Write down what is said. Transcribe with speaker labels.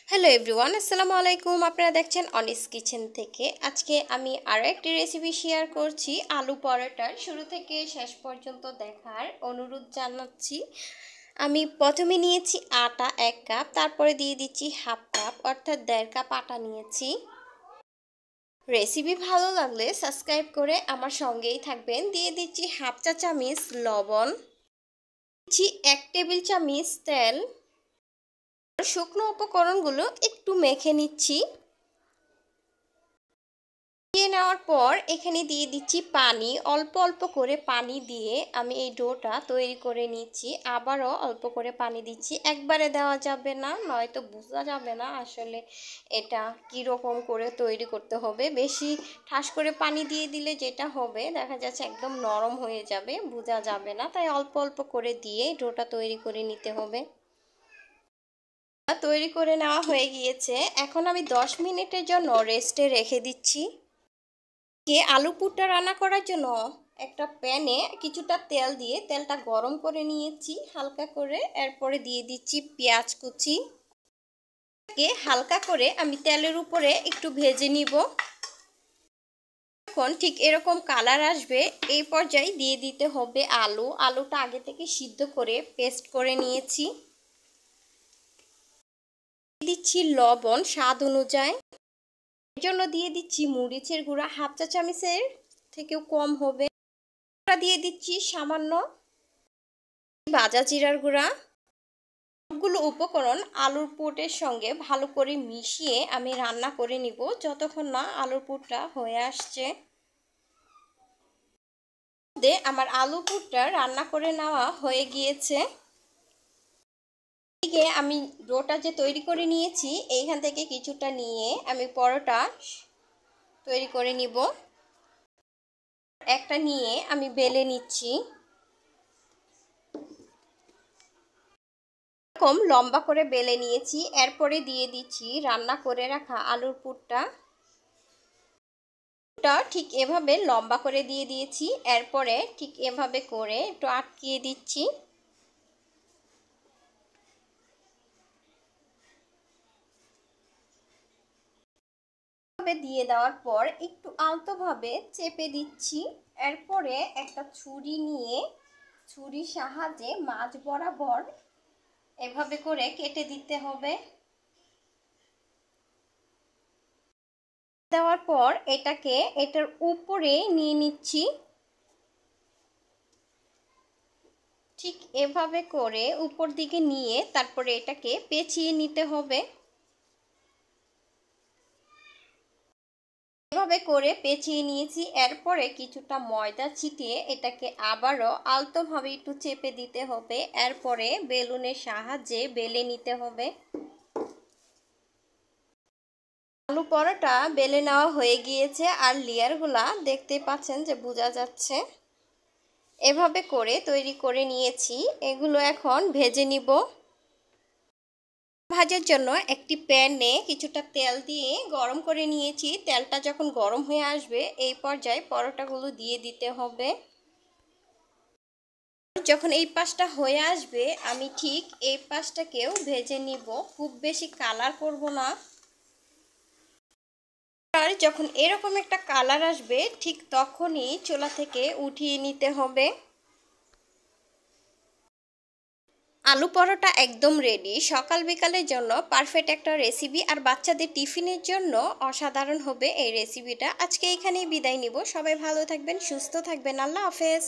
Speaker 1: Hello everyone, আসসালামু আলাইকুম। আপনারা দেখছেন অনিস কিচেন থেকে। আজকে আমি আরও একটি রেসিপি শেয়ার করছি আলু পরোটার। শুরু থেকে শেষ পর্যন্ত দেখার অনুরোধ জানাচ্ছি। আমি প্রথমে নিয়েছি আটা 1 কাপ, তারপরে দিয়ে দিচ্ছি হাফ কাপ অর্থাৎ 1.5 কাপ আটা নিয়েছি। রেসিপি ভালো লাগলে সাবস্ক্রাইব করে আমার সঙ্গেই থাকবেন। দিয়ে দিচ্ছি হাফ চা চামচ লবণ, দিচ্ছি 1 টেবিল চামচ তেল। শুকনো উপকরণগুলো একটু মেখে নিচ্ছি। দিয়ে নেওয়ার পর এখানে দিয়ে দিচ্ছি পানি। অল্প অল্প করে পানি দিয়ে আমি এই ডোটা তৈরি করে নিচ্ছি। আবারও অল্প করে পানি দিচ্ছি, একবারে দেওয়া যাবে না, নয়তো বোঝা যাবে না আসলে এটা কীরকম করে তৈরি করতে হবে। বেশি ঠাস করে পানি দিয়ে দিলে যেটা হবে দেখা যাচ্ছে একদম নরম হয়ে যাবে, বোঝা যাবে না। তাই অল্প অল্প করে দিয়ে ডোটা তৈরি করে নিতে হবে। তৈরি করে নেওয়া হয়ে গিয়েছে, এখন আমি 10 মিনিটের জন্য রেস্টে রেখে দিচ্ছি। আলু পুরটা রান্না করার জন্য একটা প্যানে কিছুটা তেল দিয়ে তেলটা গরম করে নিয়েছি হালকা করে। এরপরে দিয়ে দিচ্ছি পেঁয়াজ কুচি। হালকা করে আমি তেলের উপরে একটু ভেজে নিব। এখন ঠিক এরকম কালার আসবে, এই পর্যায়ে দিয়ে দিতে হবে আলুটা আগে থেকে সিদ্ধ করে পেস্ট করে নিয়েছি। দিচ্ছি লবণ স্বাদ অনুযায়ী, এর জন্য দিয়ে দিচ্ছি মরিচের গুঁড়া হাফ চা চামচের থেকেও কম হবে। দিয়ে দিচ্ছি সামান্য ভাজা জিরার গুঁড়া। সবগুলো উপকরণ আলুর পুরের সঙ্গে ভালো করে মিশিয়ে আমি রান্না করে নিব যতক্ষণ না আলুর পুরটা হয়ে আসছে। আমার আলু পুরটা রান্না করে নেওয়া হয়ে গিয়েছে। এদিকে আমি ডোটা যে তৈরি করে নিয়েছি এইখান থেকে কিছুটা নিয়ে আমি পরোটা তৈরি করে নিব। একটা নিয়ে আমি বেলে নিচ্ছি। এরকম লম্বা করে বেলে নিয়েছি। এরপরে দিয়ে দিচ্ছি রান্না করে রাখা আলুর পুরটা। ঠিক এভাবে লম্বা করে দিয়ে দিয়েছি। এরপরে ঠিক এভাবে করে একটু আটকিয়ে দিচ্ছি। দিয়ে দেওয়ার পর একটু আলতোভাবে চেপে দিচ্ছি। এরপরে একটা ছুরি নিয়ে ছুরির সাহায্যে মাঝ বরাবর এভাবে করে কেটে দিতে হবে। দেওয়ার পর এটার উপরে নিয়ে নিচ্ছি। ঠিক এভাবে করে উপর দিকে নিয়ে তারপরে এটাকে পেঁচিয়ে নিতে হবে। এভাবে করে পেঁচিয়ে নিয়েছি। এরপরে কিছুটা ময়দা ছিটিয়ে এটাকে আবারও আলতোভাবে একটু চেপে দিতে হবে। এরপরে বেলুনের সাহায্যে বেলে নিতে হবে। আলু পরোটা বেলে নেওয়া হয়ে গিয়েছে, আর লেয়ারগুলা দেখতে পাচ্ছেন যে বোঝা যাচ্ছে। এভাবে করে তৈরি করে নিয়েছি, এগুলো এখন ভেজে নিব। ভাজার জন্য একটি প্যানে কিছুটা তেল দিয়ে গরম করে নিয়েছি। তেলটা যখন গরম হয়ে আসবে এই পর্যায়ে পরোটাগুলো দিয়ে দিতে হবে। যখন এই পাশটা হয়ে আসবে আমি ঠিক এই পাশটাকেও ভেজে নিব, খুব বেশি কালার করব না। আর যখন এরকম একটা কালার আসবে ঠিক তখনই চুলা থেকে উঠিয়ে নিতে হবে। আলু পরোটা একদম রেডি। সকাল বিকালের জন্য পারফেক্ট একটা রেসিপি, আর বাচ্চাদের টিফিনের জন্য অসাধারণ হবে এই রেসিপিটা। আজকে এখানেই বিদায় নিব। সবাই ভালো থাকবেন, সুস্থ থাকবেন। আল্লাহ হাফেজ।